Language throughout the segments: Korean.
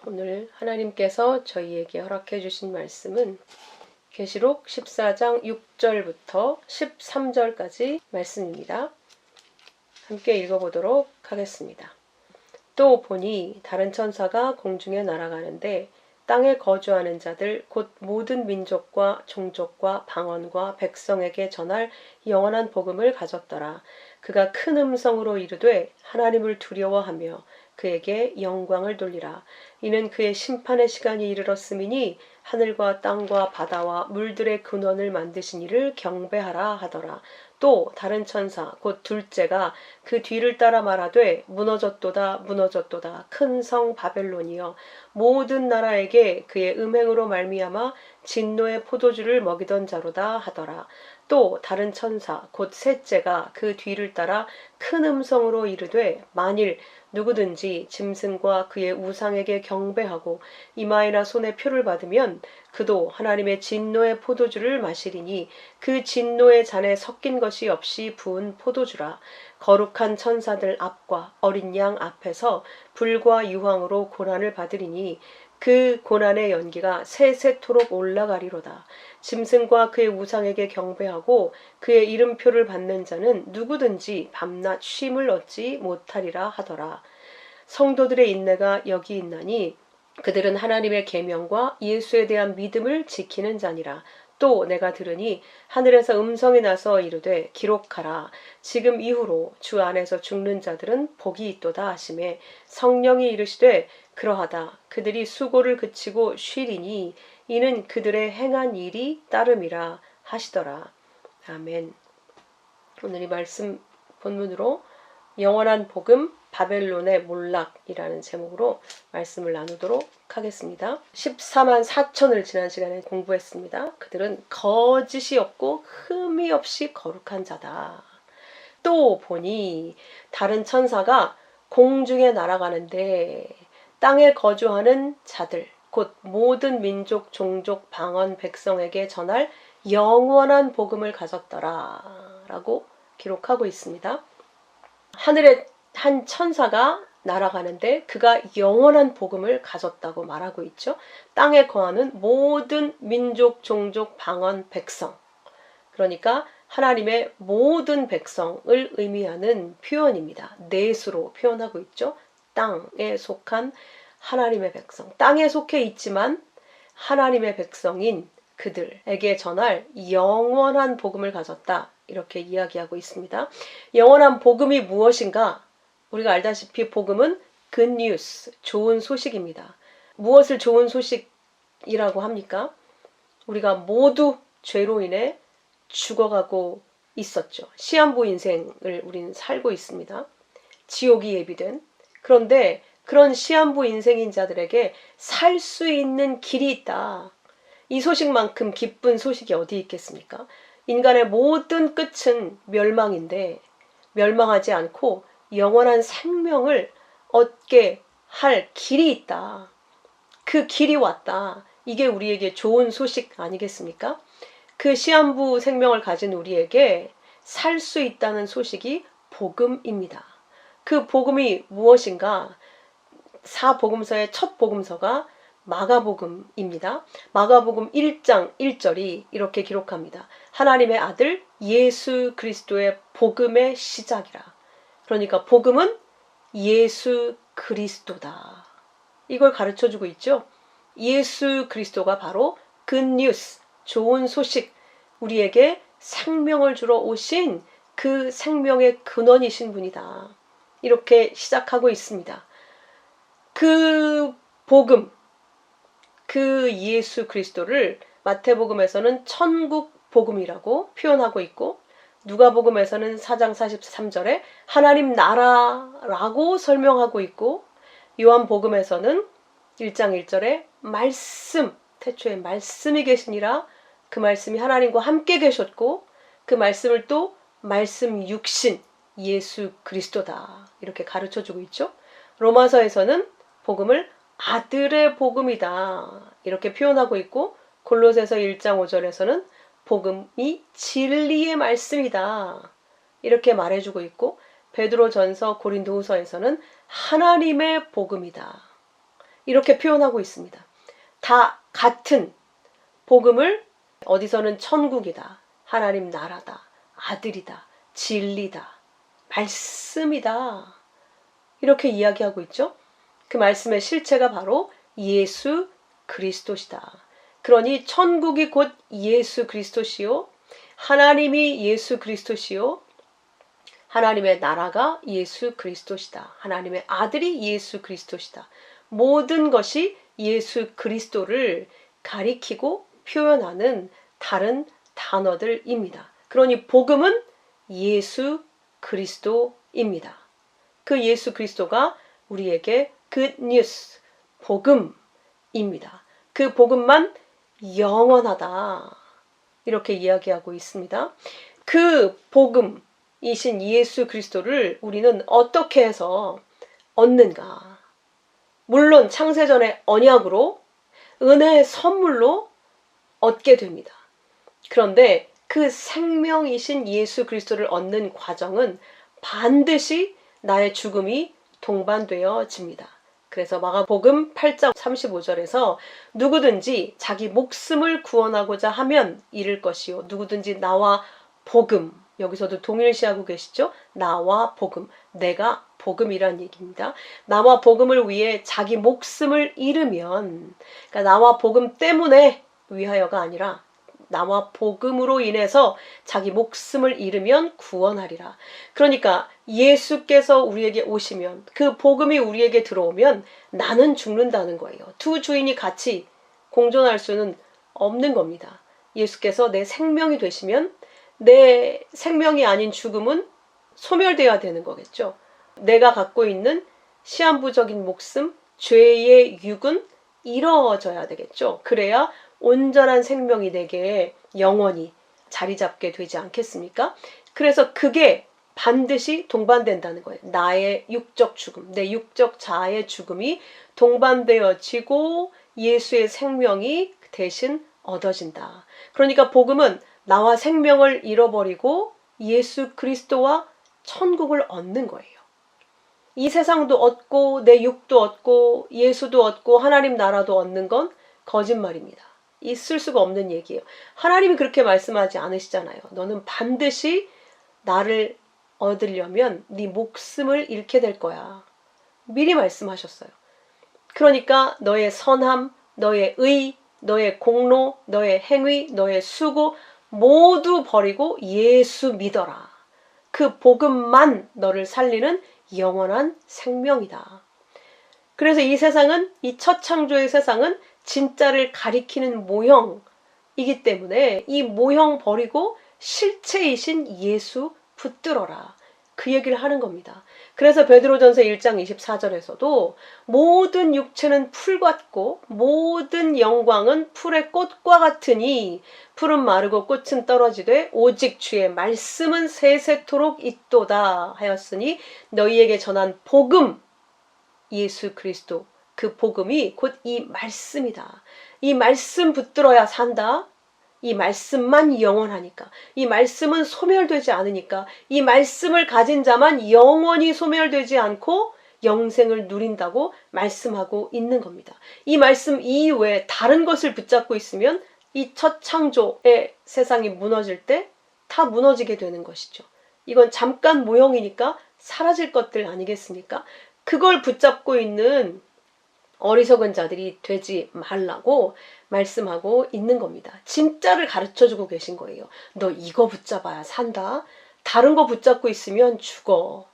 오늘 하나님께서 저희에게 허락해 주신 말씀은 계시록 14장 6절부터 13절까지 말씀입니다. 함께 읽어보도록 하겠습니다. 또 보니 다른 천사가 공중에 날아가는데 땅에 거주하는 자들 곧 모든 민족과 종족과 방언과 백성에게 전할 영원한 복음을 가졌더라. 그가 큰 음성으로 이르되 하나님을 두려워하며 그에게 영광을 돌리라. 이는 그의 심판의 시간이 이르렀음이니 하늘과 땅과 바다와 물들의 근원을 만드신 이를 경배하라 하더라. 또 다른 천사 곧 둘째가 그 뒤를 따라 말하되 무너졌도다 무너졌도다 큰 성 바벨론이여 모든 나라에게 그의 음행으로 말미암아 진노의 포도주를 먹이던 자로다 하더라. 또 다른 천사 곧 셋째가 그 뒤를 따라 큰 음성으로 이르되 만일 누구든지 짐승과 그의 우상에게 경배하고 이마에나 손에 표를 받으면 그도 하나님의 진노의 포도주를 마시리니 그 진노의 잔에 섞인 것이 없이 부은 포도주라. 거룩한 천사들 앞과 어린 양 앞에서 불과 유황으로 고난을 받으리니 그 고난의 연기가 세세토록 올라가리로다. 짐승과 그의 우상에게 경배하고 그의 이름표를 받는 자는 누구든지 밤낮 쉼을 얻지 못하리라 하더라. 성도들의 인내가 여기 있나니 그들은 하나님의 계명과 예수에 대한 믿음을 지키는 자니라. 또 내가 들으니 하늘에서 음성이 나서 이르되 기록하라. 지금 이후로 주 안에서 죽는 자들은 복이 있도다 하시매 성령이 이르시되 그러하다. 그들이 수고를 그치고 쉬리니 이는 그들의 행한 일이 따름이라 하시더라. 아멘. 오늘 이 말씀 본문으로 영원한 복음 바벨론의 몰락이라는 제목으로 말씀을 나누도록 하겠습니다. 14만 4천을 지난 시간에 공부했습니다. 그들은 거짓이 없고 흠이 없이 거룩한 자다. 또 보니 다른 천사가 공중에 날아가는데 땅에 거주하는 자들 곧 모든 민족, 종족, 방언, 백성에게 전할 영원한 복음을 가졌더라 라고 기록하고 있습니다. 하늘에 한 천사가 날아가는데 그가 영원한 복음을 가졌다고 말하고 있죠. 땅에 거하는 모든 민족, 종족, 방언, 백성. 그러니까 하나님의 모든 백성을 의미하는 표현입니다. 넷으로 표현하고 있죠. 땅에 속한 하나님의 백성. 땅에 속해 있지만 하나님의 백성인 그들에게 전할 영원한 복음을 가졌다. 이렇게 이야기하고 있습니다. 영원한 복음이 무엇인가? 우리가 알다시피 복음은 good news, 좋은 소식입니다. 무엇을 좋은 소식이라고 합니까? 우리가 모두 죄로 인해 죽어가고 있었죠. 시한부 인생을 우리는 살고 있습니다. 지옥이 예비된. 그런데 그런 시한부 인생인 자들에게 살 수 있는 길이 있다. 이 소식만큼 기쁜 소식이 어디 있겠습니까? 인간의 모든 끝은 멸망인데 멸망하지 않고 영원한 생명을 얻게 할 길이 있다. 그 길이 왔다. 이게 우리에게 좋은 소식 아니겠습니까? 그 시한부 생명을 가진 우리에게 살 수 있다는 소식이 복음입니다. 그 복음이 무엇인가? 사복음서의 첫 복음서가 마가복음입니다. 마가복음 1장 1절이 이렇게 기록합니다. 하나님의 아들 예수 그리스도의 복음의 시작이라. 그러니까 복음은 예수 그리스도다. 이걸 가르쳐주고 있죠. 예수 그리스도가 바로 굿뉴스, 좋은 소식, 우리에게 생명을 주러 오신 그 생명의 근원이신 분이다. 이렇게 시작하고 있습니다. 그 복음, 그 예수 그리스도를 마태복음에서는 천국 복음이라고 표현하고 있고 누가복음에서는 4장 43절에 하나님 나라라고 설명하고 있고 요한복음에서는 1장 1절에 말씀, 태초에 말씀이 계시니라 그 말씀이 하나님과 함께 계셨고 그 말씀을 또 말씀 육신 예수 그리스도다 이렇게 가르쳐주고 있죠. 로마서에서는 복음을 아들의 복음이다 이렇게 표현하고 있고 골로새서 1장 5절에서는 복음이 진리의 말씀이다 이렇게 말해주고 있고 베드로전서 고린도후서에서는 하나님의 복음이다 이렇게 표현하고 있습니다. 다 같은 복음을 어디서는 천국이다, 하나님 나라다, 아들이다, 진리다, 말씀이다, 이렇게 이야기하고 있죠. 그 말씀의 실체가 바로 예수 그리스도시다. 그러니 천국이 곧 예수 그리스도시요, 하나님이 예수 그리스도시요, 하나님의 나라가 예수 그리스도시다. 하나님의 아들이 예수 그리스도시다. 모든 것이 예수 그리스도를 가리키고 표현하는 다른 단어들입니다. 그러니 복음은 예수 그리스도입니다. 그 예수 그리스도가 우리에게 good news, 복음입니다. 그 복음만 영원하다, 이렇게 이야기하고 있습니다. 그 복음이신 예수 그리스도를 우리는 어떻게 해서 얻는가? 물론 창세전의 언약으로, 은혜의 선물로 얻게 됩니다. 그런데 그 생명이신 예수 그리스도를 얻는 과정은 반드시 나의 죽음이 동반되어집니다. 그래서 마가복음 8장 35절에서 누구든지 자기 목숨을 구원하고자 하면 잃을 것이요, 누구든지 나와 복음, 여기서도 동일시하고 계시죠? 나와 복음, 내가 복음이란 얘기입니다. 나와 복음을 위해 자기 목숨을 잃으면, 그러니까 나와 복음 때문에 위하여가 아니라 나와 복음으로 인해서 자기 목숨을 잃으면 구원하리라. 그러니까 예수께서 우리에게 오시면, 그 복음이 우리에게 들어오면 나는 죽는다는 거예요. 두 주인이 같이 공존할 수는 없는 겁니다. 예수께서 내 생명이 되시면 내 생명이 아닌 죽음은 소멸되어야 되는 거겠죠. 내가 갖고 있는 시한부적인 목숨, 죄의 육은 이루어져야 되겠죠. 그래야 온전한 생명이 내게 영원히 자리 잡게 되지 않겠습니까? 그래서 그게 반드시 동반된다는 거예요. 나의 육적 죽음, 내 육적 자아의 죽음이 동반되어지고 예수의 생명이 대신 얻어진다. 그러니까 복음은 나와 생명을 잃어버리고 예수 그리스도와 천국을 얻는 거예요. 이 세상도 얻고 내 육도 얻고 예수도 얻고 하나님 나라도 얻는 건 거짓말입니다. 있을 수가 없는 얘기예요. 하나님이 그렇게 말씀하지 않으시잖아요. 너는 반드시 나를 얻으려면 네 목숨을 잃게 될 거야. 미리 말씀하셨어요. 그러니까 너의 선함, 너의 의, 너의 공로, 너의 행위, 너의 수고 모두 버리고 예수 믿어라. 그 복음만 너를 살리는 영원한 생명이다. 그래서 이 세상은, 이 첫 창조의 세상은 진짜를 가리키는 모형이기 때문에 이 모형 버리고 실체이신 예수 붙들어라, 그 얘기를 하는 겁니다. 그래서 베드로전서 1장 24절에서도 모든 육체는 풀 같고 모든 영광은 풀의 꽃과 같으니 풀은 마르고 꽃은 떨어지되 오직 주의 말씀은 세세토록 있도다 하였으니 너희에게 전한 복음, 예수 그리스도, 그 복음이 곧 이 말씀이다. 이 말씀 붙들어야 산다. 이 말씀만 영원하니까, 이 말씀은 소멸되지 않으니까, 이 말씀을 가진 자만 영원히 소멸되지 않고 영생을 누린다고 말씀하고 있는 겁니다. 이 말씀 이외에 다른 것을 붙잡고 있으면 이 첫 창조의 세상이 무너질 때 다 무너지게 되는 것이죠. 이건 잠깐 모형이니까 사라질 것들 아니겠습니까? 그걸 붙잡고 있는 어리석은 자들이 되지 말라고 말씀하고 있는 겁니다. 진짜를 가르쳐주고 계신 거예요. 너 이거 붙잡아야 산다. 다른 거 붙잡고 있으면 죽어.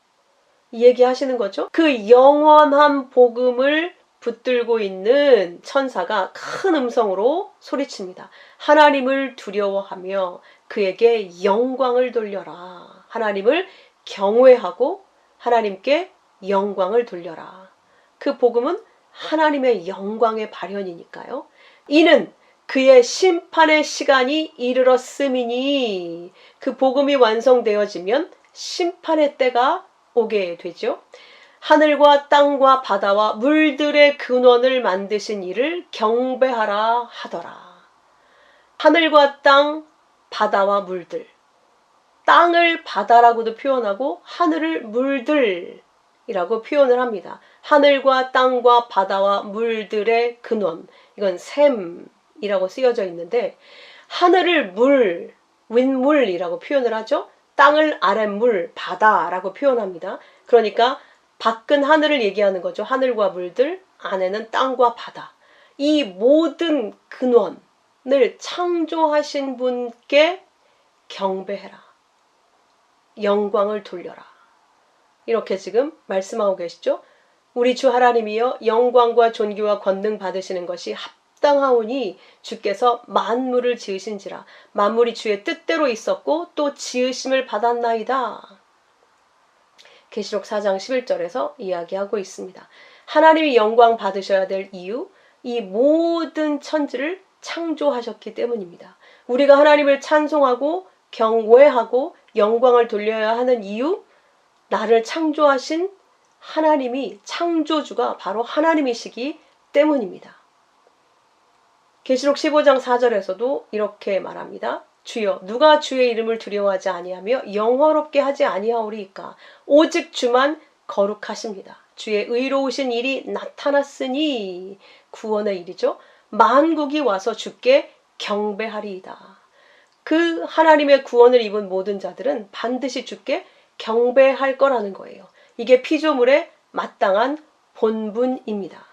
이 얘기 하시는 거죠. 그 영원한 복음을 붙들고 있는 천사가 큰 음성으로 소리칩니다. 하나님을 두려워하며 그에게 영광을 돌려라. 하나님을 경외하고 하나님께 영광을 돌려라. 그 복음은 하나님의 영광의 발현이니까요. 이는 그의 심판의 시간이 이르렀음이니, 그 복음이 완성되어지면 심판의 때가 오게 되죠. 하늘과 땅과 바다와 물들의 근원을 만드신 이를 경배하라 하더라. 하늘과 땅, 바다와 물들, 땅을 바다라고도 표현하고 하늘을 물들이라고 표현을 합니다. 하늘과 땅과 바다와 물들의 근원. 이건 샘이라고 쓰여져 있는데 하늘을 물, 윗물이라고 표현을 하죠. 땅을 아랫물, 바다라고 표현합니다. 그러니까 밖은 하늘을 얘기하는 거죠. 하늘과 물들, 안에는 땅과 바다. 이 모든 근원을 창조하신 분께 경배해라. 영광을 돌려라. 이렇게 지금 말씀하고 계시죠. 우리 주 하나님이여 영광과 존귀와 권능 받으시는 것이 합당하오니 주께서 만물을 지으신지라. 만물이 주의 뜻대로 있었고 또 지으심을 받았나이다. 계시록 4장 11절에서 이야기하고 있습니다. 하나님이 영광 받으셔야 될 이유, 이 모든 천지를 창조하셨기 때문입니다. 우리가 하나님을 찬송하고 경외하고 영광을 돌려야 하는 이유, 나를 창조하신 하나님이 창조주가 바로 하나님이시기 때문입니다. 계시록 15장 4절에서도 이렇게 말합니다. 주여 누가 주의 이름을 두려워하지 아니하며 영화롭게 하지 아니하오리이까. 오직 주만 거룩하십니다. 주의 의로우신 일이 나타났으니 구원의 일이죠. 만국이 와서 주께 경배하리이다. 그 하나님의 구원을 입은 모든 자들은 반드시 주께 경배할 거라는 거예요. 이게 피조물의 마땅한 본분입니다.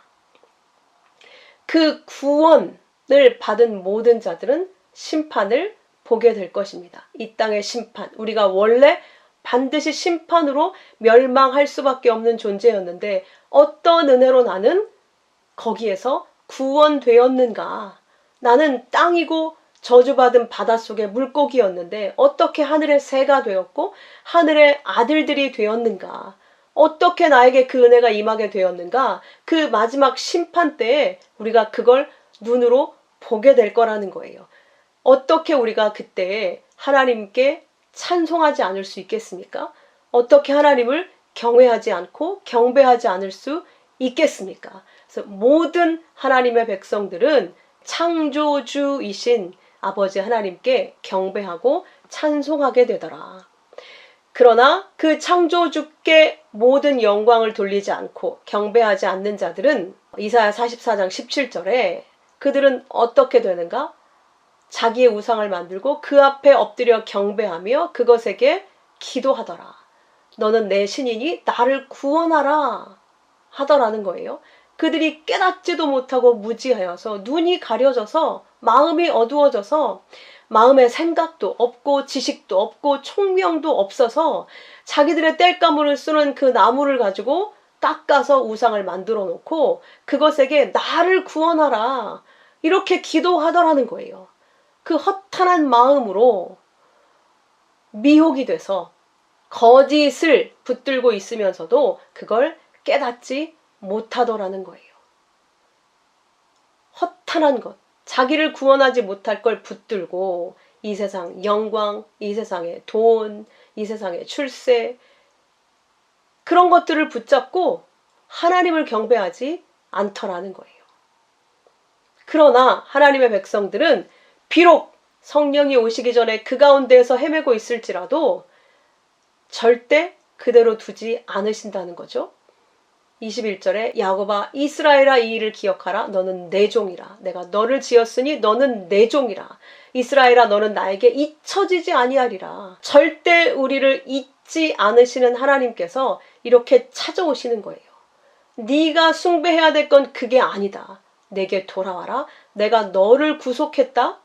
그 구원을 받은 모든 자들은 심판을 보게 될 것입니다. 이 땅의 심판, 우리가 원래 반드시 심판으로 멸망할 수밖에 없는 존재였는데 어떤 은혜로 나는 거기에서 구원되었는가. 나는 땅이고 저주받은 바닷속의 물고기였는데 어떻게 하늘의 새가 되었고 하늘의 아들들이 되었는가. 어떻게 나에게 그 은혜가 임하게 되었는가. 그 마지막 심판 때에 우리가 그걸 눈으로 보게 될 거라는 거예요. 어떻게 우리가 그때 하나님께 찬송하지 않을 수 있겠습니까? 어떻게 하나님을 경외하지 않고 경배하지 않을 수 있겠습니까? 그래서 모든 하나님의 백성들은 창조주이신 아버지 하나님께 경배하고 찬송하게 되더라. 그러나 그 창조주께 모든 영광을 돌리지 않고 경배하지 않는 자들은 이사야 44장 17절에 그들은 어떻게 되는가? 자기의 우상을 만들고 그 앞에 엎드려 경배하며 그것에게 기도하더라. 너는 내 신이니 나를 구원하라 하더라는 거예요. 그들이 깨닫지도 못하고 무지하여서 눈이 가려져서 마음이 어두워져서 마음에 생각도 없고 지식도 없고 총명도 없어서 자기들의 땔감을 쓰는 그 나무를 가지고 깎아서 우상을 만들어 놓고 그것에게 나를 구원하라 이렇게 기도하더라는 거예요. 그 허탄한 마음으로 미혹이 돼서 거짓을 붙들고 있으면서도 그걸 깨닫지 못하더라는 거예요. 허탄한 것, 자기를 구원하지 못할 걸 붙들고 이 세상 영광, 이 세상의 돈, 이 세상의 출세 그런 것들을 붙잡고 하나님을 경배하지 않더라는 거예요. 그러나 하나님의 백성들은 비록 성령이 오시기 전에 그 가운데에서 헤매고 있을지라도 절대 그대로 두지 않으신다는 거죠. 21절에 야곱아 이스라엘아 이 일을 기억하라. 너는 내 종이라. 내가 너를 지었으니 너는 내 종이라. 이스라엘아 너는 나에게 잊혀지지 아니하리라. 절대 우리를 잊지 않으시는 하나님께서 이렇게 찾아오시는 거예요. 네가 숭배해야 될 건 그게 아니다. 내게 돌아와라. 내가 너를 구속했다.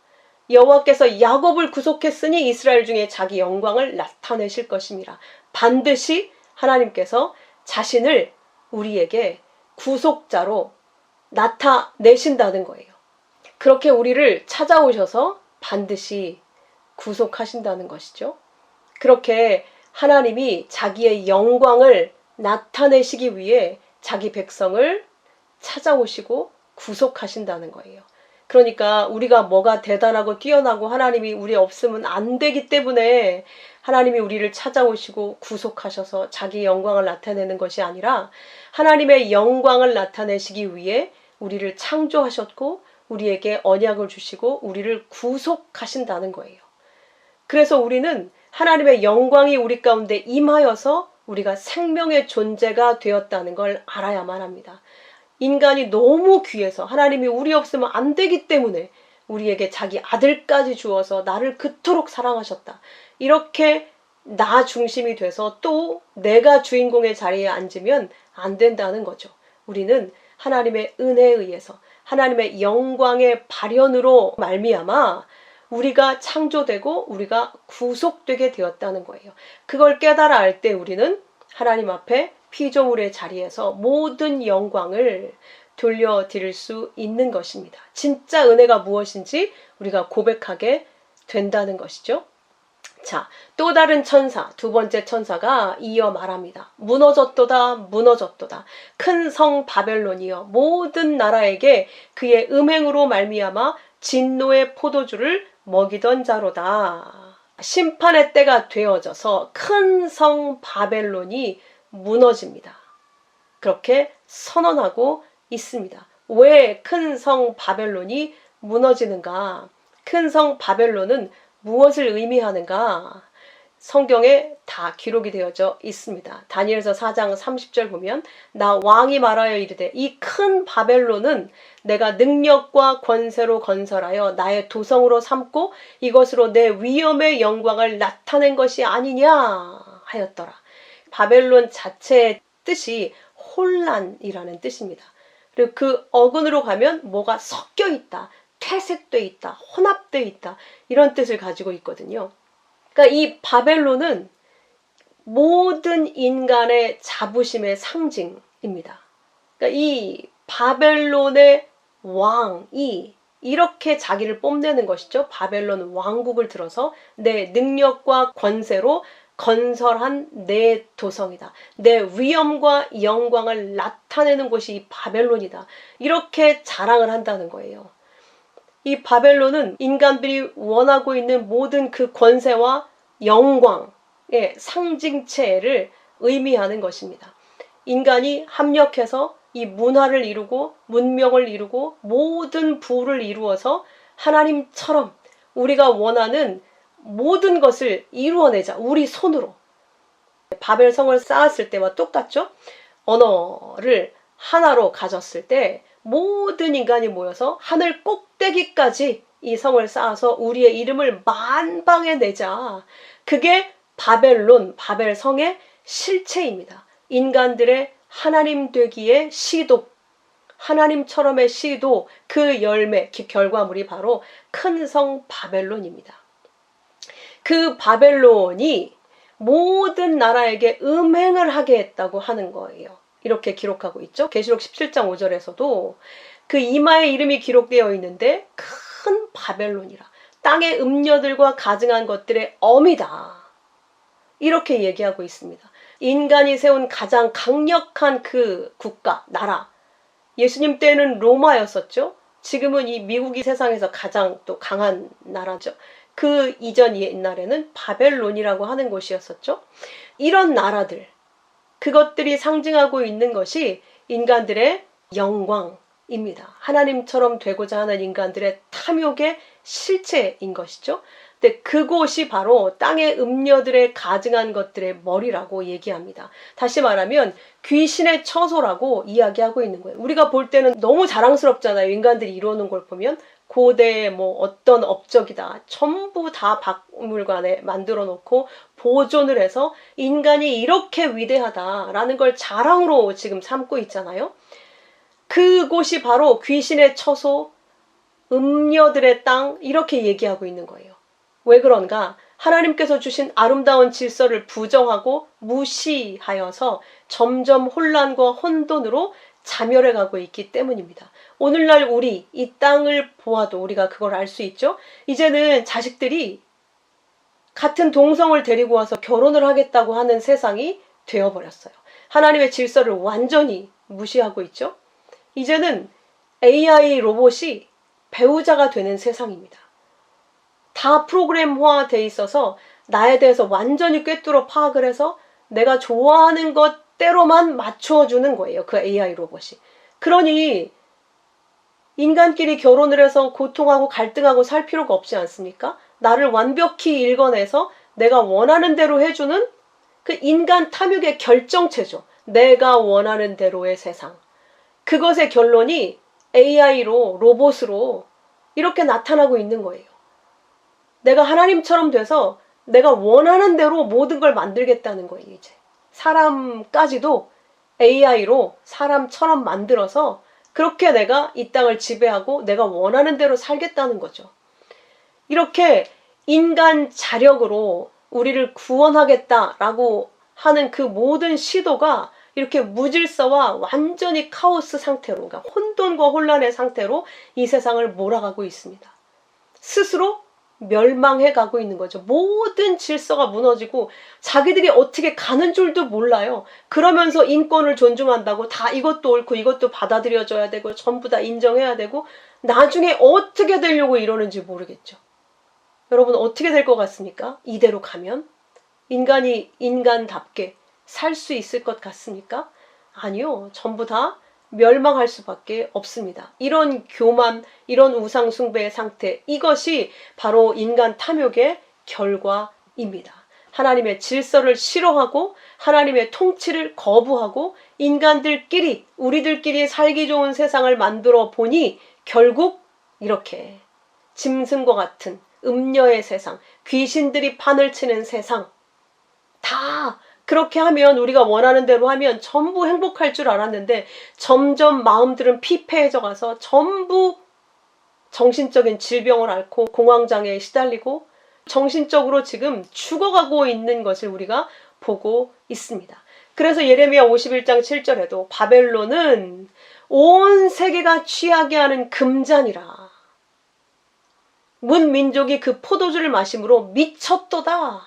여호와께서 야곱을 구속했으니 이스라엘 중에 자기 영광을 나타내실 것임이라. 반드시 하나님께서 자신을 우리에게 구속자로 나타내신다는 거예요. 그렇게 우리를 찾아오셔서 반드시 구속하신다는 것이죠. 그렇게 하나님이 자기의 영광을 나타내시기 위해 자기 백성을 찾아오시고 구속하신다는 거예요. 그러니까 우리가 뭐가 대단하고 뛰어나고 하나님이 우리 없으면 안 되기 때문에 하나님이 우리를 찾아오시고 구속하셔서 자기 영광을 나타내는 것이 아니라 하나님의 영광을 나타내시기 위해 우리를 창조하셨고 우리에게 언약을 주시고 우리를 구속하신다는 거예요. 그래서 우리는 하나님의 영광이 우리 가운데 임하여서 우리가 생명의 존재가 되었다는 걸 알아야만 합니다. 인간이 너무 귀해서 하나님이 우리 없으면 안 되기 때문에 우리에게 자기 아들까지 주어서 나를 그토록 사랑하셨다. 이렇게 나 중심이 돼서 또 내가 주인공의 자리에 앉으면 안 된다는 거죠. 우리는 하나님의 은혜에 의해서 하나님의 영광의 발현으로 말미암아 우리가 창조되고 우리가 구속되게 되었다는 거예요. 그걸 깨달아 알 때 우리는 하나님 앞에 피조물의 자리에서 모든 영광을 돌려드릴 수 있는 것입니다. 진짜 은혜가 무엇인지 우리가 고백하게 된다는 것이죠. 자, 또 다른 천사, 두 번째 천사가 이어 말합니다. 무너졌도다, 무너졌도다. 큰 성 바벨론이여 모든 나라에게 그의 음행으로 말미암아 진노의 포도주를 먹이던 자로다. 심판의 때가 되어져서 큰 성 바벨론이 무너집니다. 그렇게 선언하고 있습니다. 왜 큰 성 바벨론이 무너지는가? 큰 성 바벨론은 무엇을 의미하는가? 성경에 다 기록이 되어져 있습니다. 다니엘서 4장 30절 보면 나 왕이 말하여 이르되 이 큰 바벨론은 내가 능력과 권세로 건설하여 나의 도성으로 삼고 이것으로 내 위엄의 영광을 나타낸 것이 아니냐 하였더라. 바벨론 자체의 뜻이 혼란이라는 뜻입니다. 그리고 그 어근으로 가면 뭐가 섞여 있다, 퇴색돼 있다, 혼합돼 있다 이런 뜻을 가지고 있거든요. 그러니까 이 바벨론은 모든 인간의 자부심의 상징입니다. 그러니까 이 바벨론의 왕이 이렇게 자기를 뽐내는 것이죠. 바벨론 왕국을 들어서 내 능력과 권세로 건설한 내 도성이다. 내 위엄과 영광을 나타내는 곳이 이 바벨론이다. 이렇게 자랑을 한다는 거예요. 이 바벨론은 인간들이 원하고 있는 모든 그 권세와 영광의 상징체를 의미하는 것입니다. 인간이 합력해서 이 문화를 이루고 문명을 이루고 모든 부를 이루어서 하나님처럼 우리가 원하는 모든 것을 이루어내자. 우리 손으로. 바벨성을 쌓았을 때와 똑같죠? 언어를 하나로 가졌을 때 모든 인간이 모여서 하늘 꼭대기까지 이 성을 쌓아서 우리의 이름을 만방에 내자. 그게 바벨론, 바벨성의 실체입니다. 인간들의 하나님 되기의 시도, 하나님처럼의 시도, 그 열매, 그 결과물이 바로 큰 성 바벨론입니다. 그 바벨론이 모든 나라에게 음행을 하게 했다고 하는 거예요. 이렇게 기록하고 있죠. 계시록 17장 5절에서도 그 이마에 이름이 기록되어 있는데 큰 바벨론이라 땅의 음녀들과 가증한 것들의 어미다. 이렇게 얘기하고 있습니다. 인간이 세운 가장 강력한 그 국가, 나라. 예수님 때는 로마였었죠. 지금은 이 미국이 세상에서 가장 또 강한 나라죠. 그 이전 옛날에는 바벨론이라고 하는 곳이었었죠. 이런 나라들, 그것들이 상징하고 있는 것이 인간들의 영광입니다. 하나님처럼 되고자 하는 인간들의 탐욕의 실체인 것이죠. 근데 그곳이 바로 땅의 음녀들의 가증한 것들의 머리라고 얘기합니다. 다시 말하면 귀신의 처소라고 이야기하고 있는 거예요. 우리가 볼 때는 너무 자랑스럽잖아요. 인간들이 이루어놓은 걸 보면 고대의 뭐 어떤 업적이다. 전부 다 박물관에 만들어 놓고 보존을 해서 인간이 이렇게 위대하다라는 걸 자랑으로 지금 삼고 있잖아요. 그곳이 바로 귀신의 처소, 음녀들의 땅 이렇게 얘기하고 있는 거예요. 왜 그런가? 하나님께서 주신 아름다운 질서를 부정하고 무시하여서 점점 혼란과 혼돈으로 자멸해 가고 있기 때문입니다. 오늘날 우리 이 땅을 보아도 우리가 그걸 알 수 있죠. 이제는 자식들이 같은 동성을 데리고 와서 결혼을 하겠다고 하는 세상이 되어버렸어요. 하나님의 질서를 완전히 무시하고 있죠. 이제는 AI 로봇이 배우자가 되는 세상입니다. 다 프로그램화 돼 있어서 나에 대해서 완전히 꿰뚫어 파악을 해서 내가 좋아하는 것대로만 맞춰주는 거예요. 그 AI 로봇이. 그러니 인간끼리 결혼을 해서 고통하고 갈등하고 살 필요가 없지 않습니까? 나를 완벽히 읽어내서 내가 원하는 대로 해주는 그 인간 탐욕의 결정체죠. 내가 원하는 대로의 세상. 그것의 결론이 AI로, 로봇으로 이렇게 나타나고 있는 거예요. 내가 하나님처럼 돼서 내가 원하는 대로 모든 걸 만들겠다는 거예요, 이제. 사람까지도 AI로 사람처럼 만들어서 그렇게 내가 이 땅을 지배하고 내가 원하는 대로 살겠다는 거죠. 이렇게 인간 자력으로 우리를 구원하겠다라고 하는 그 모든 시도가 이렇게 무질서와 완전히 카오스 상태로, 그러니까 혼돈과 혼란의 상태로 이 세상을 몰아가고 있습니다. 스스로 멸망해 가고 있는 거죠. 모든 질서가 무너지고 자기들이 어떻게 가는 줄도 몰라요. 그러면서 인권을 존중한다고 다 이것도 옳고 이것도 받아들여져야 되고 전부 다 인정해야 되고 나중에 어떻게 되려고 이러는지 모르겠죠. 여러분 어떻게 될 것 같습니까? 이대로 가면? 인간이 인간답게 살 수 있을 것 같습니까? 아니요. 전부 다 멸망할 수밖에 없습니다. 이런 교만, 이런 우상 숭배의 상태, 이것이 바로 인간 탐욕의 결과입니다. 하나님의 질서를 싫어하고 하나님의 통치를 거부하고 인간들끼리, 우리들끼리 살기 좋은 세상을 만들어 보니 결국 이렇게 짐승과 같은 음녀의 세상, 귀신들이 판을 치는 세상, 다 그렇게 하면 우리가 원하는 대로 하면 전부 행복할 줄 알았는데 점점 마음들은 피폐해져 가서 전부 정신적인 질병을 앓고 공황장애에 시달리고 정신적으로 지금 죽어가고 있는 것을 우리가 보고 있습니다. 그래서 예레미야 51장 7절에도 바벨론은 온 세계가 취하게 하는 금잔이라. 문 민족이 그 포도주를 마심으로 미쳤도다.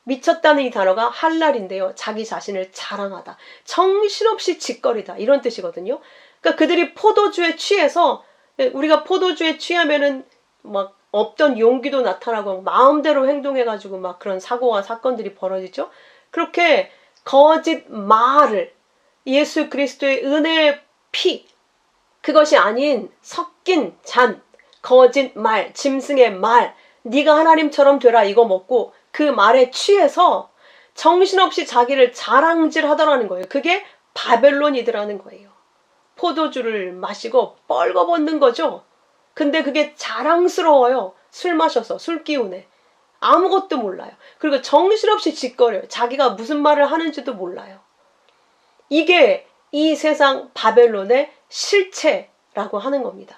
미쳤다는 이 단어가 할랄인데요. 자기 자신을 자랑하다. 정신없이 짓거리다. 이런 뜻이거든요. 그러니까 그들이 포도주에 취해서 우리가 포도주에 취하면은 막 없던 용기도 나타나고 마음대로 행동해가지고 막 그런 사고와 사건들이 벌어지죠. 그렇게 거짓 말을 예수 그리스도의 은혜의 피 그것이 아닌 섞인 잔 거짓 말 짐승의 말 네가 하나님처럼 되라 이거 먹고 그 말에 취해서 정신없이 자기를 자랑질 하더라는 거예요. 그게 바벨론이더라는 거예요. 포도주를 마시고 뻘거벗는 거죠. 근데 그게 자랑스러워요. 술 마셔서 술 기운에. 아무것도 몰라요. 그리고 정신없이 짓거려요. 자기가 무슨 말을 하는지도 몰라요. 이게 이 세상 바벨론의 실체라고 하는 겁니다.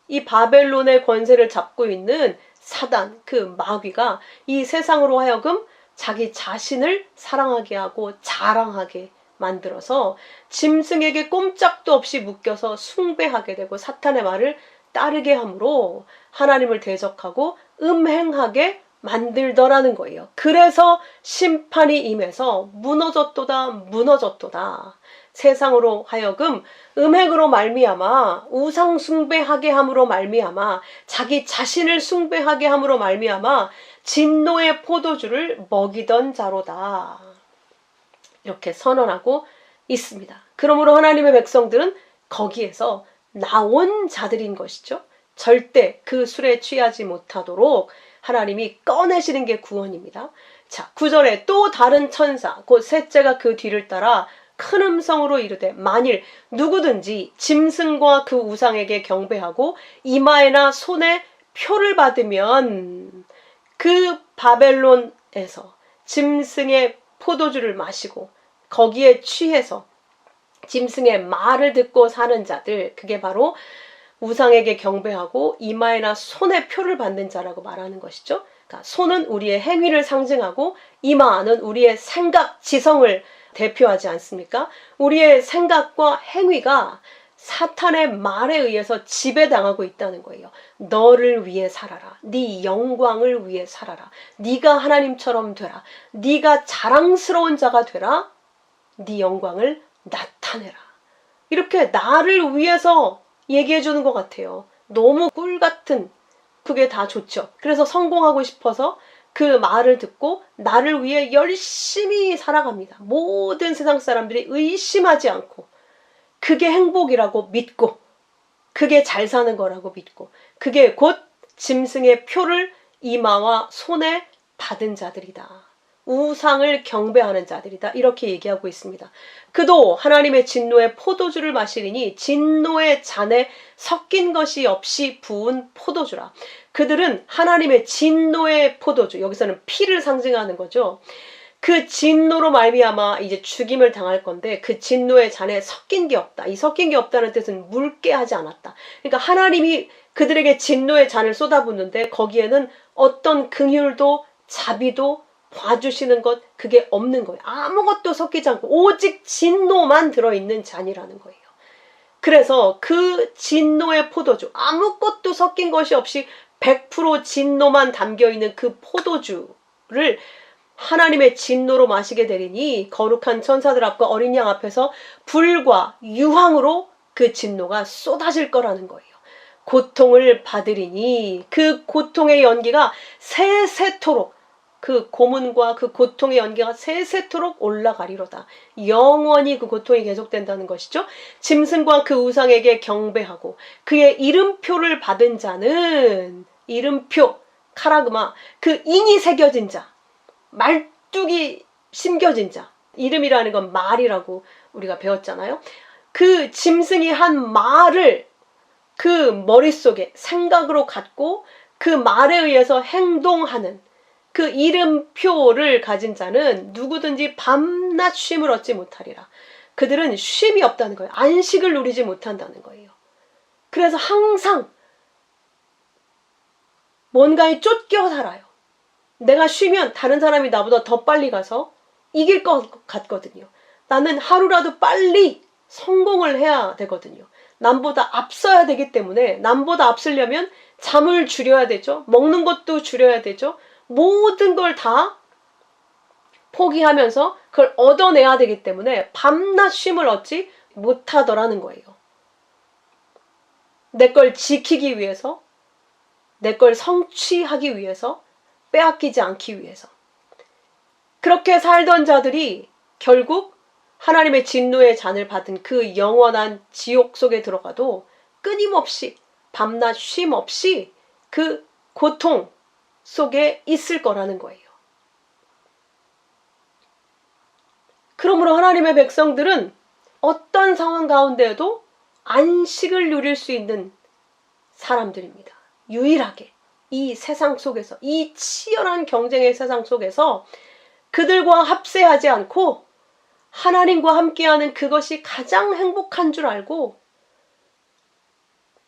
이 바벨론의 권세를 잡고 있는 사단, 그 마귀가 이 세상으로 하여금 자기 자신을 사랑하게 하고 자랑하게 만들어서 짐승에게 꼼짝도 없이 묶여서 숭배하게 되고 사탄의 말을 따르게 함으로 하나님을 대적하고 음행하게 만들더라는 거예요. 그래서 심판이 임해서 무너졌도다 무너졌도다. 세상으로 하여금 음행으로 말미암아 우상 숭배하게 함으로 말미암아 자기 자신을 숭배하게 함으로 말미암아 진노의 포도주를 먹이던 자로다. 이렇게 선언하고 있습니다. 그러므로 하나님의 백성들은 거기에서 나온 자들인 것이죠. 절대 그 술에 취하지 못하도록 하나님이 꺼내시는 게 구원입니다. 자, 9절에 또 다른 천사 곧 셋째가 그 뒤를 따라 큰 음성으로 이르되 만일 누구든지 짐승과 그 우상에게 경배하고 이마에나 손에 표를 받으면 그 바벨론에서 짐승의 포도주를 마시고 거기에 취해서 짐승의 말을 듣고 사는 자들, 그게 바로 우상에게 경배하고 이마에나 손에 표를 받는 자라고 말하는 것이죠. 그러니까 손은 우리의 행위를 상징하고 이마는 우리의 생각, 지성을 대표하지 않습니까? 우리의 생각과 행위가 사탄의 말에 의해서 지배당하고 있다는 거예요. 너를 위해 살아라. 네 영광을 위해 살아라. 네가 하나님처럼 되라. 네가 자랑스러운 자가 되라. 네 영광을 나타내라. 이렇게 나를 위해서 얘기해 주는 것 같아요. 너무 꿀 같은 그게 다 좋죠. 그래서 성공하고 싶어서 그 말을 듣고 나를 위해 열심히 살아갑니다. 모든 세상 사람들이 의심하지 않고 그게 행복이라고 믿고 그게 잘 사는 거라고 믿고 그게 곧 짐승의 표를 이마와 손에 받은 자들이다. 우상을 경배하는 자들이다. 이렇게 얘기하고 있습니다. 그도 하나님의 진노의 포도주를 마시리니 진노의 잔에 섞인 것이 없이 부은 포도주라. 그들은 하나님의 진노의 포도주, 여기서는 피를 상징하는 거죠. 그 진노로 말미암아 이제 죽임을 당할 건데 그 진노의 잔에 섞인 게 없다. 이 섞인 게 없다는 뜻은 묽게 하지 않았다. 그러니까 하나님이 그들에게 진노의 잔을 쏟아붓는데 거기에는 어떤 긍휼도 자비도 봐주시는 것, 그게 없는 거예요. 아무것도 섞이지 않고 오직 진노만 들어있는 잔이라는 거예요. 그래서 그 진노의 포도주, 아무것도 섞인 것이 없이 100% 진노만 담겨있는 그 포도주를 하나님의 진노로 마시게 되리니 거룩한 천사들 앞과 어린 양 앞에서 불과 유황으로 그 진노가 쏟아질 거라는 거예요. 고통을 받으리니 그 고통의 연기가 세세토록, 그 고문과 그 고통의 연기가 세세토록 올라가리로다. 영원히 그 고통이 계속된다는 것이죠. 짐승과 그 우상에게 경배하고 그의 이름표를 받은 자는, 이름표, 카라그마, 그 인이 새겨진 자, 말뚝이 심겨진 자, 이름이라는 건 말이라고 우리가 배웠잖아요. 그 짐승이 한 말을 그 머릿속에 생각으로 갖고 그 말에 의해서 행동하는 그 이름표를 가진 자는 누구든지 밤낮 쉼을 얻지 못하리라. 그들은 쉼이 없다는 거예요. 안식을 누리지 못한다는 거예요. 그래서 항상 뭔가에 쫓겨 살아요. 내가 쉬면 다른 사람이 나보다 더 빨리 가서 이길 것 같거든요. 나는 하루라도 빨리 성공을 해야 되거든요. 남보다 앞서야 되기 때문에 남보다 앞서려면 잠을 줄여야 되죠. 먹는 것도 줄여야 되죠. 모든 걸 다 포기하면서 그걸 얻어내야 되기 때문에 밤낮 쉼을 얻지 못하더라는 거예요. 내 걸 지키기 위해서, 내 걸 성취하기 위해서, 빼앗기지 않기 위해서. 그렇게 살던 자들이 결국 하나님의 진노의 잔을 받은 그 영원한 지옥 속에 들어가도 끊임없이 밤낮 쉼 없이 그 고통 속에 있을 거라는 거예요. 그러므로 하나님의 백성들은 어떤 상황 가운데에도 안식을 누릴 수 있는 사람들입니다. 유일하게 이 세상 속에서, 이 치열한 경쟁의 세상 속에서 그들과 합세하지 않고 하나님과 함께하는 그것이 가장 행복한 줄 알고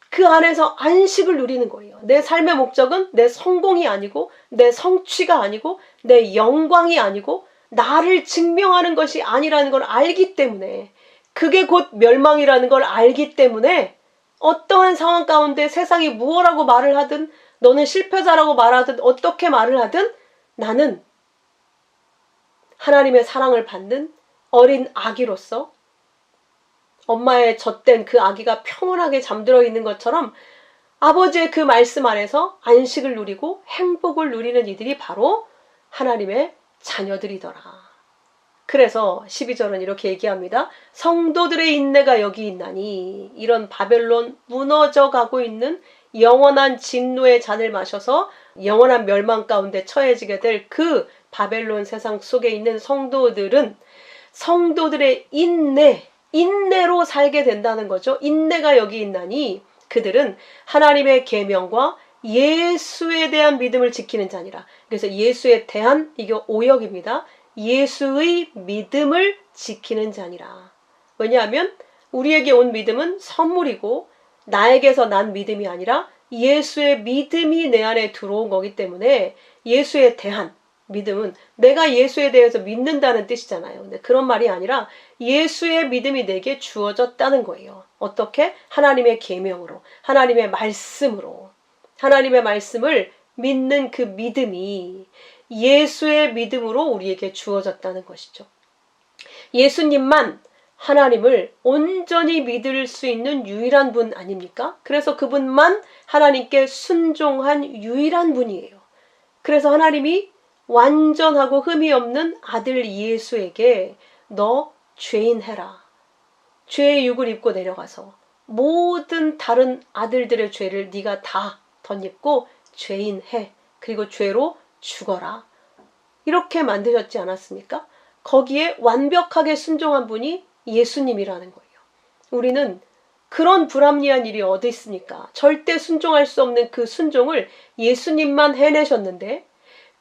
그 안에서 안식을 누리는 거예요. 내 삶의 목적은 내 성공이 아니고 내 성취가 아니고 내 영광이 아니고 나를 증명하는 것이 아니라는 걸 알기 때문에, 그게 곧 멸망이라는 걸 알기 때문에 어떠한 상황 가운데 세상이 무엇라고 말을 하든, 너는 실패자라고 말하든 어떻게 말을 하든 나는 하나님의 사랑을 받는 어린 아기로서 엄마의 젖된 그 아기가 평온하게 잠들어 있는 것처럼 아버지의 그 말씀 안에서 안식을 누리고 행복을 누리는 이들이 바로 하나님의 자녀들이더라. 그래서 12절은 이렇게 얘기합니다. 성도들의 인내가 여기 있나니, 이런 바벨론 무너져 가고 있는 영원한 진노의 잔을 마셔서 영원한 멸망 가운데 처해지게 될 그 바벨론 세상 속에 있는 성도들은 성도들의 인내로 살게 된다는 거죠. 인내가 여기 있나니 그들은 하나님의 계명과 예수에 대한 믿음을 지키는 자니라. 그래서 예수에 대한, 이게 오역입니다. 예수의 믿음을 지키는 자니라. 왜냐하면 우리에게 온 믿음은 선물이고 나에게서 난 믿음이 아니라 예수의 믿음이 내 안에 들어온 거기 때문에 예수에 대한 믿음은 내가 예수에 대해서 믿는다는 뜻이잖아요. 근데 그런 말이 아니라 예수의 믿음이 내게 주어졌다는 거예요. 어떻게? 하나님의 계명으로, 하나님의 말씀으로. 하나님의 말씀을 믿는 그 믿음이 예수의 믿음으로 우리에게 주어졌다는 것이죠. 예수님만 하나님을 온전히 믿을 수 있는 유일한 분 아닙니까? 그래서 그분만 하나님께 순종한 유일한 분이에요. 그래서 하나님이 완전하고 흠이 없는 아들 예수에게 너 죄인 해라. 죄의 육을 입고 내려가서 모든 다른 아들들의 죄를 네가 다 덧입고 죄인 해. 그리고 죄로 죽어라. 이렇게 만드셨지 않았습니까? 거기에 완벽하게 순종한 분이 예수님이라는 거예요. 우리는 그런 불합리한 일이 어디 있습니까? 절대 순종할 수 없는 그 순종을 예수님만 해내셨는데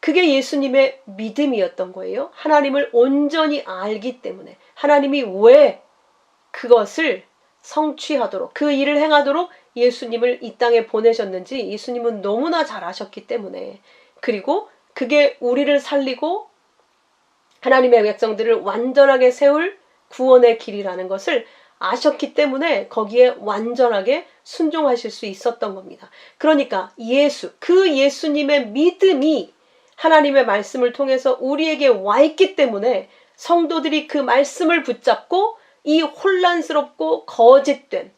그게 예수님의 믿음이었던 거예요. 하나님을 온전히 알기 때문에 하나님이 왜 그것을 성취하도록 그 일을 행하도록 예수님을 이 땅에 보내셨는지 예수님은 너무나 잘 아셨기 때문에 그리고 그게 우리를 살리고 하나님의 백성들을 완전하게 세울 구원의 길이라는 것을 아셨기 때문에 거기에 완전하게 순종하실 수 있었던 겁니다. 그러니까 그 예수님의 믿음이 하나님의 말씀을 통해서 우리에게 와 있기 때문에 성도들이 그 말씀을 붙잡고 이 혼란스럽고 거짓된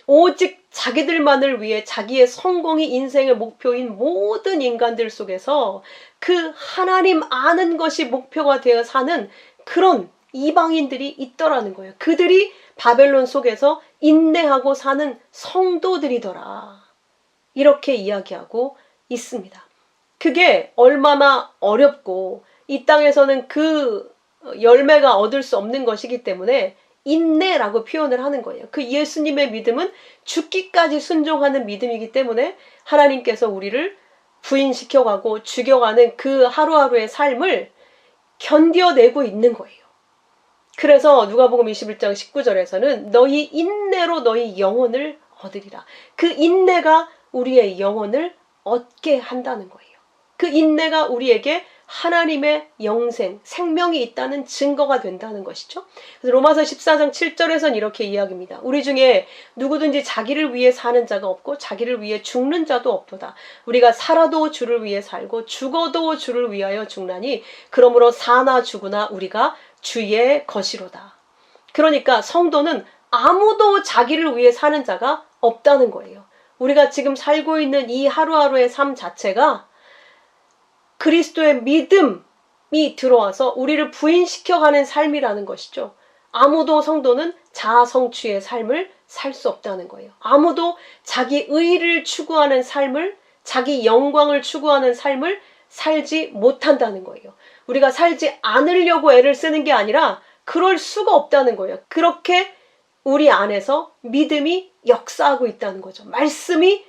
오직 자기들만을 위해 자기의 성공이 인생의 목표인 모든 인간들 속에서 그 하나님 아는 것이 목표가 되어 사는 그런 이방인들이 있더라는 거예요. 그들이 바벨론 속에서 인내하고 사는 성도들이더라. 이렇게 이야기하고 있습니다. 그게 얼마나 어렵고 이 땅에서는 그 열매가 얻을 수 없는 것이기 때문에 인내라고 표현을 하는 거예요. 그 예수님의 믿음은 죽기까지 순종하는 믿음이기 때문에 하나님께서 우리를 부인시켜가고 죽여가는 그 하루하루의 삶을 견뎌내고 있는 거예요. 그래서 누가복음 21장 19절에서는 너희 인내로 너희 영혼을 얻으리라. 그 인내가 우리의 영혼을 얻게 한다는 거예요. 그 인내가 우리에게 하나님의 영생, 생명이 있다는 증거가 된다는 것이죠. 그래서 로마서 14장 7절에서는 이렇게 이야기합니다. 우리 중에 누구든지 자기를 위해 사는 자가 없고 자기를 위해 죽는 자도 없도다. 우리가 살아도 주를 위해 살고 죽어도 주를 위하여 죽나니 그러므로 사나 죽으나 우리가 주의 것이로다. 그러니까 성도는 아무도 자기를 위해 사는 자가 없다는 거예요. 우리가 지금 살고 있는 이 하루하루의 삶 자체가 그리스도의 믿음이 들어와서 우리를 부인시켜가는 삶이라는 것이죠. 아무도 성도는 자아 성취의 삶을 살 수 없다는 거예요. 아무도 자기 의를 추구하는 삶을, 자기 영광을 추구하는 삶을 살지 못한다는 거예요. 우리가 살지 않으려고 애를 쓰는 게 아니라 그럴 수가 없다는 거예요. 그렇게 우리 안에서 믿음이 역사하고 있다는 거죠. 말씀이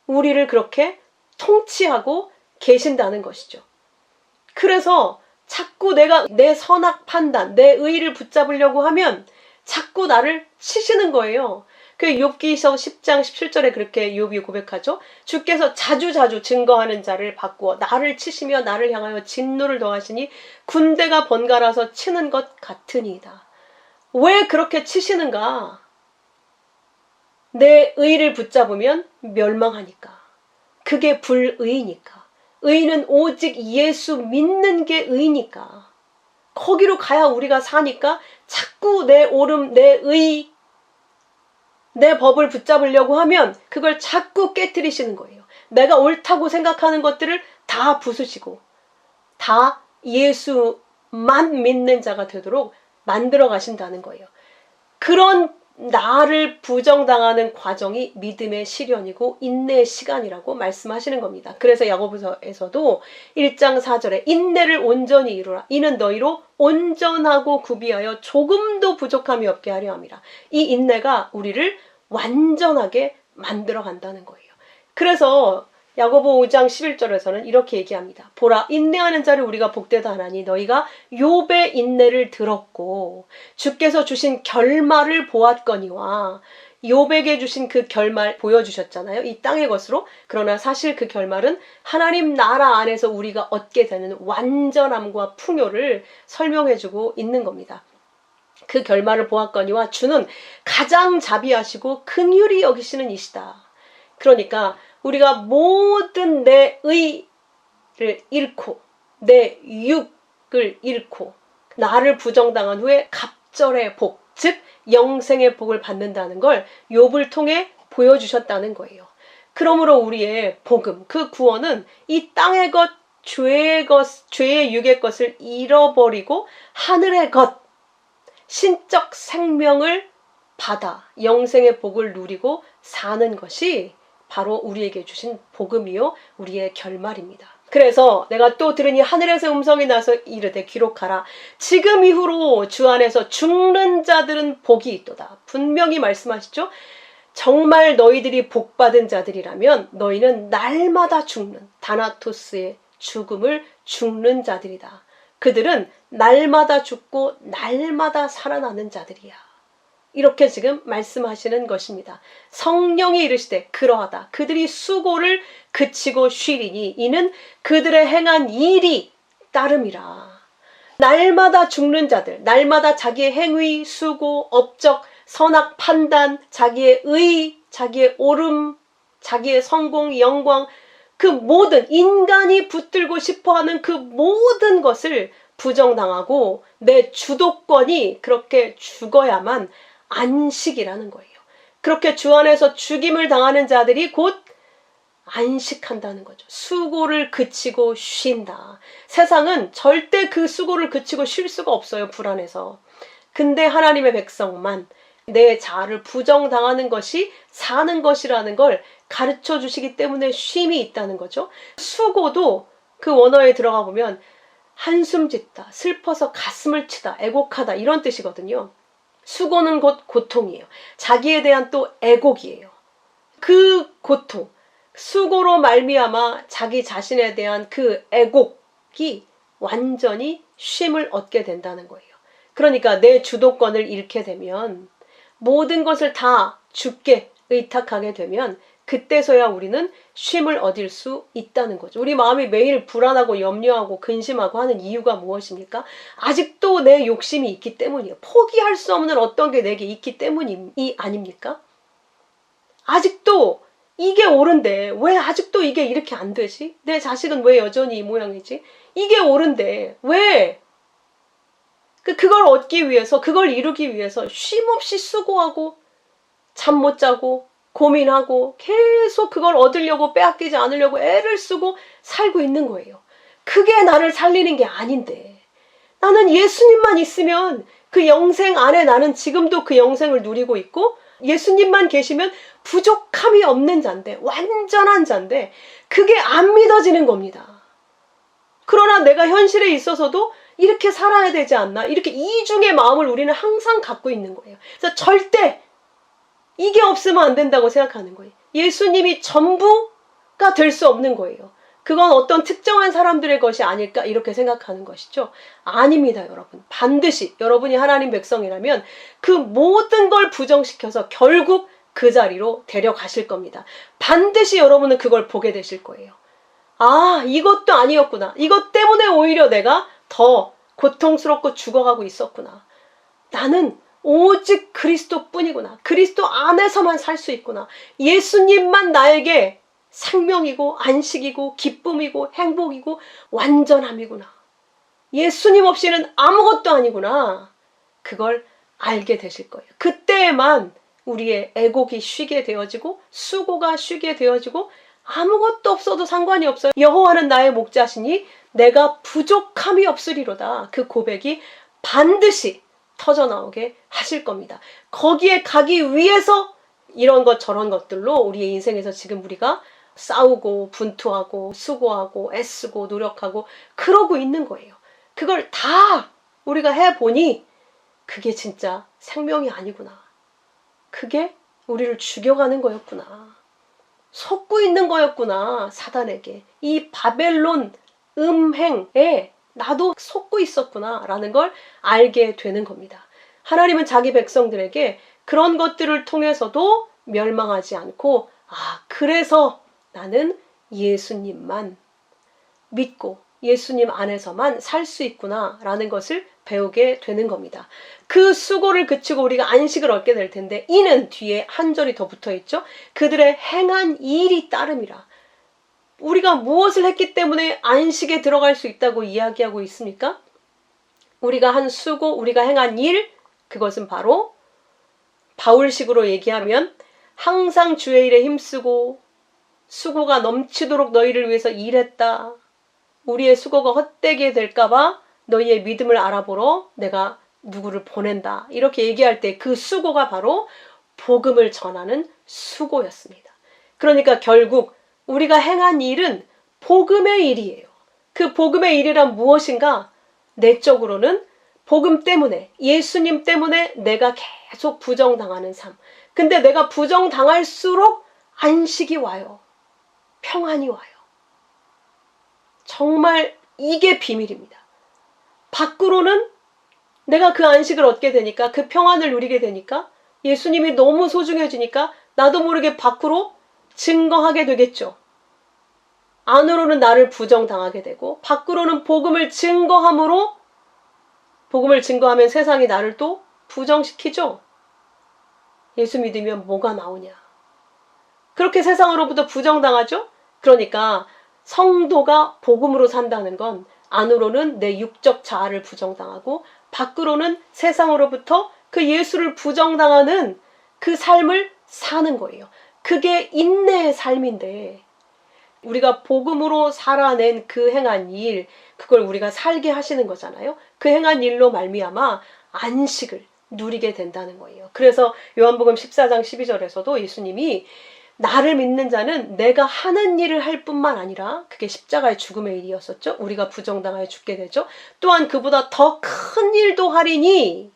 우리를 그렇게 통치하고 계신다는 것이죠. 그래서 자꾸 내가 내 선악 판단, 내 의의를 붙잡으려고 하면 자꾸 나를 치시는 거예요. 그 욥기서 10장 17절에 그렇게 욥이 고백하죠. 주께서 자주자주 증거하는 자를 바꾸어 나를 치시며 나를 향하여 진노를 더하시니 군대가 번갈아서 치는 것 같으니이다. 왜 그렇게 치시는가? 내 의의를 붙잡으면 멸망하니까. 그게 불의니까. 의는 오직 예수 믿는 게 의니까. 거기로 가야 우리가 사니까 자꾸 내 옳음, 내 의, 내 법을 붙잡으려고 하면 그걸 자꾸 깨트리시는 거예요. 내가 옳다고 생각하는 것들을 다 부수시고 다 예수만 믿는 자가 되도록 만들어 가신다는 거예요. 그런 나를 부정당하는 과정이 믿음의 시련이고 인내의 시간이라고 말씀하시는 겁니다. 그래서 야고보서에서도 1장 4절에 인내를 온전히 이루라. 이는 너희로 온전하고 구비하여 조금도 부족함이 없게 하려 함이라. 이 인내가 우리를 완전하게 만들어 간다는 거예요. 그래서 야고보 5장 11절에서는 이렇게 얘기합니다. 보라, 인내하는 자를 우리가 복되다 하나니 너희가 욥의 인내를 들었고 주께서 주신 결말을 보았거니와. 욥에게 주신 그 결말 보여주셨잖아요. 이 땅의 것으로. 그러나 사실 그 결말은 하나님 나라 안에서 우리가 얻게 되는 완전함과 풍요를 설명해주고 있는 겁니다. 그 결말을 보았거니와 주는 가장 자비하시고 긍휼히 여기시는 이시다. 그러니까 우리가 모든 내 의를 잃고 내 육을 잃고 나를 부정당한 후에 갑절의 복, 즉 영생의 복을 받는다는 걸 욥을 통해 보여주셨다는 거예요. 그러므로 우리의 복음, 그 구원은 이 땅의 것, 죄의 육의 것을 잃어버리고 하늘의 것, 신적 생명을 받아 영생의 복을 누리고 사는 것이 바로 우리에게 주신 복음이요 우리의 결말입니다. 그래서 내가 또 들으니 하늘에서 음성이 나서 이르되 기록하라. 지금 이후로 주 안에서 죽는 자들은 복이 있도다. 분명히 말씀하시죠. 정말 너희들이 복받은 자들이라면 너희는 날마다 죽는 다나토스의 죽음을 죽는 자들이다. 그들은 날마다 죽고 날마다 살아나는 자들이야. 이렇게 지금 말씀하시는 것입니다. 성령이 이르시되 그러하다. 그들이 수고를 그치고 쉬리니 이는 그들의 행한 일이 따름이라. 날마다 죽는 자들, 날마다 자기의 행위, 수고, 업적, 선악 판단, 자기의 의, 자기의 옳음, 자기의 성공, 영광, 그 모든 인간이 붙들고 싶어하는 그 모든 것을 부정당하고 내 주도권이 그렇게 죽어야만 안식이라는 거예요. 그렇게 주 안에서 죽임을 당하는 자들이 곧 안식한다는 거죠. 수고를 그치고 쉰다. 세상은 절대 그 수고를 그치고 쉴 수가 없어요. 불안해서. 근데 하나님의 백성만 내 자아를 부정당하는 것이 사는 것이라는 걸 가르쳐 주시기 때문에 쉼이 있다는 거죠. 수고도 그 원어에 들어가 보면 한숨 짓다, 슬퍼서 가슴을 치다, 애곡하다 이런 뜻이거든요. 수고는 곧 고통이에요. 자기에 대한 또 애곡이에요. 그 고통, 수고로 말미암아 자기 자신에 대한 그 애곡이 완전히 쉼을 얻게 된다는 거예요. 그러니까 내 주도권을 잃게 되면 모든 것을 다 주께 의탁하게 되면 그때서야 우리는 쉼을 얻을 수 있다는 거죠. 우리 마음이 매일 불안하고 염려하고 근심하고 하는 이유가 무엇입니까? 아직도 내 욕심이 있기 때문이에요. 포기할 수 없는 어떤 게 내게 있기 때문이 아닙니까? 아직도 이게 옳은데 왜 아직도 이게 이렇게 안 되지? 내 자식은 왜 여전히 이 모양이지? 이게 옳은데 왜? 그걸 얻기 위해서, 그걸 이루기 위해서 쉼없이 수고하고 잠 못 자고 고민하고 계속 그걸 얻으려고 빼앗기지 않으려고 애를 쓰고 살고 있는 거예요. 그게 나를 살리는 게 아닌데 나는 예수님만 있으면 그 영생 안에 나는 지금도 그 영생을 누리고 있고 예수님만 계시면 부족함이 없는 자인데 완전한 자인데 그게 안 믿어지는 겁니다. 그러나 내가 현실에 있어서도 이렇게 살아야 되지 않나? 이렇게 이중의 마음을 우리는 항상 갖고 있는 거예요. 그래서 절대 이게 없으면 안 된다고 생각하는 거예요. 예수님이 전부가 될 수 없는 거예요. 그건 어떤 특정한 사람들의 것이 아닐까 이렇게 생각하는 것이죠. 아닙니다, 여러분. 반드시 여러분이 하나님 백성이라면 그 모든 걸 부정시켜서 결국 그 자리로 데려가실 겁니다. 반드시 여러분은 그걸 보게 되실 거예요. 아, 이것도 아니었구나. 이것 때문에 오히려 내가 더 고통스럽고 죽어가고 있었구나. 나는 오직 그리스도뿐이구나. 그리스도 안에서만 살 수 있구나. 예수님만 나에게 생명이고 안식이고 기쁨이고 행복이고 완전함이구나. 예수님 없이는 아무것도 아니구나. 그걸 알게 되실 거예요. 그때에만 우리의 애곡이 쉬게 되어지고 수고가 쉬게 되어지고 아무것도 없어도 상관이 없어요. 여호와는 나의 목자시니 내가 부족함이 없으리로다. 그 고백이 반드시 터져나오게 하실 겁니다. 거기에 가기 위해서 이런 것 저런 것들로 우리의 인생에서 지금 우리가 싸우고 분투하고 수고하고 애쓰고 노력하고 그러고 있는 거예요. 그걸 다 우리가 해보니 그게 진짜 생명이 아니구나. 그게 우리를 죽여가는 거였구나. 속고 있는 거였구나. 사단에게. 이 바벨론 음행에 나도 속고 있었구나 라는 걸 알게 되는 겁니다. 하나님은 자기 백성들에게 그런 것들을 통해서도 멸망하지 않고 그래서 나는 예수님만 믿고 예수님 안에서만 살 수 있구나 라는 것을 배우게 되는 겁니다. 그 수고를 그치고 우리가 안식을 얻게 될 텐데 이는 뒤에 한 절이 더 붙어 있죠. 그들의 행한 일이 따름이라. 우리가 무엇을 했기 때문에 안식에 들어갈 수 있다고 이야기하고 있습니까? 우리가 한 수고, 우리가 행한 일, 그것은 바로 바울식으로 얘기하면 항상 주의 일에 힘쓰고 수고가 넘치도록 너희를 위해서 일했다. 우리의 수고가 헛되게 될까봐 너희의 믿음을 알아보러 내가 누구를 보낸다. 이렇게 얘기할 때 그 수고가 바로 복음을 전하는 수고였습니다. 그러니까 결국 우리가 행한 일은 복음의 일이에요. 그 복음의 일이란 무엇인가? 내적으로는 복음 때문에, 예수님 때문에 내가 계속 부정당하는 삶. 근데 내가 부정당할수록 안식이 와요. 평안이 와요. 정말 이게 비밀입니다. 밖으로는 내가 그 안식을 얻게 되니까, 그 평안을 누리게 되니까, 예수님이 너무 소중해지니까 나도 모르게 밖으로 증거하게 되겠죠. 안으로는 나를 부정당하게 되고, 밖으로는 복음을 증거함으로, 복음을 증거하면 세상이 나를 또 부정시키죠. 예수 믿으면 뭐가 나오냐. 그렇게 세상으로부터 부정당하죠. 그러니까 성도가 복음으로 산다는 건 안으로는 내 육적 자아를 부정당하고 밖으로는 세상으로부터 그 예수를 부정당하는 그 삶을 사는 거예요. 그게 인내의 삶인데, 우리가 복음으로 살아낸 그 행한 일, 그걸 우리가 살게 하시는 거잖아요. 그 행한 일로 말미암아 안식을 누리게 된다는 거예요. 그래서 요한복음 14장 12절에서도 예수님이 나를 믿는 자는 내가 하는 일을 할 뿐만 아니라, 그게 십자가의 죽음의 일이었었죠. 우리가 부정당하여 죽게 되죠. 또한 그보다 더 큰 일도 하리니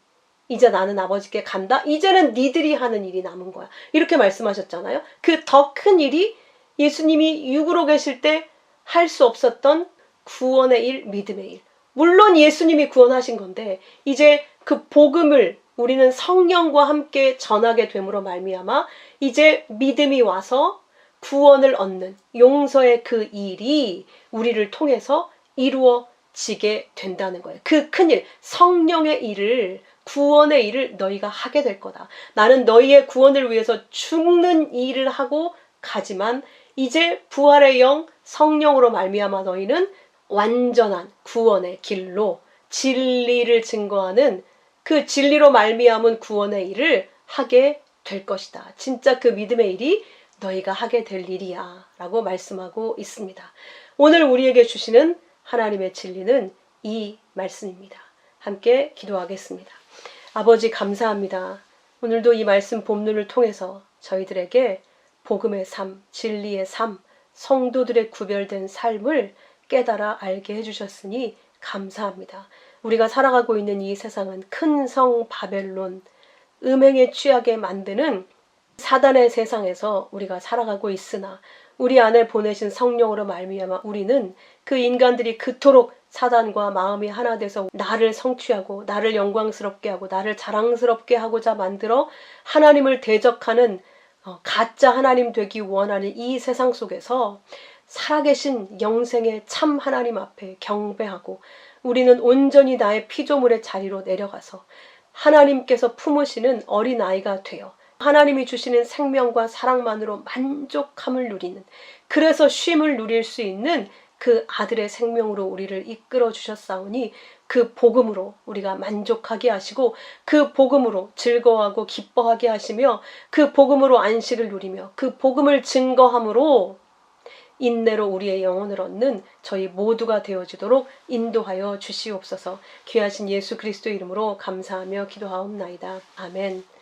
이제 나는 아버지께 간다. 이제는 니들이 하는 일이 남은 거야. 이렇게 말씀하셨잖아요. 그 더 큰 일이 예수님이 육으로 계실 때 할 수 없었던 구원의 일, 믿음의 일. 물론 예수님이 구원하신 건데 이제 그 복음을 우리는 성령과 함께 전하게 됨으로 말미암아 이제 믿음이 와서 구원을 얻는 용서의 그 일이 우리를 통해서 이루어지게 된다는 거예요. 그 큰일, 성령의 일을, 구원의 일을 너희가 하게 될 거다. 나는 너희의 구원을 위해서 죽는 일을 하고 가지만 이제 부활의 영, 성령으로 말미암아 너희는 완전한 구원의 길로 진리를 증거하는 그 진리로 말미암은 구원의 일을 하게 될 것이다. 진짜 그 믿음의 일이 너희가 하게 될 일이야 라고 말씀하고 있습니다. 오늘 우리에게 주시는 하나님의 진리는 이 말씀입니다. 함께 기도하겠습니다. 아버지 감사합니다. 오늘도 이 말씀 본문을 통해서 저희들에게 복음의 삶, 진리의 삶, 성도들의 구별된 삶을 깨달아 알게 해주셨으니 감사합니다. 우리가 살아가고 있는 이 세상은 큰 성 바벨론, 음행에 취하게 만드는 사단의 세상에서 우리가 살아가고 있으나 우리 안에 보내신 성령으로 말미암아 우리는 그 인간들이 그토록 사단과 마음이 하나 돼서 나를 성취하고 나를 영광스럽게 하고 나를 자랑스럽게 하고자 만들어 하나님을 대적하는 가짜 하나님 되기 원하는 이 세상 속에서 살아계신 영생의 참 하나님 앞에 경배하고 우리는 온전히 나의 피조물의 자리로 내려가서 하나님께서 품으시는 어린아이가 되어 하나님이 주시는 생명과 사랑만으로 만족함을 누리는, 그래서 쉼을 누릴 수 있는 그 아들의 생명으로 우리를 이끌어 주셨사오니 그 복음으로 우리가 만족하게 하시고 그 복음으로 즐거워하고 기뻐하게 하시며 그 복음으로 안식을 누리며 그 복음을 증거함으로 인내로 우리의 영혼을 얻는 저희 모두가 되어지도록 인도하여 주시옵소서. 귀하신 예수 그리스도 이름으로 감사하며 기도하옵나이다. 아멘.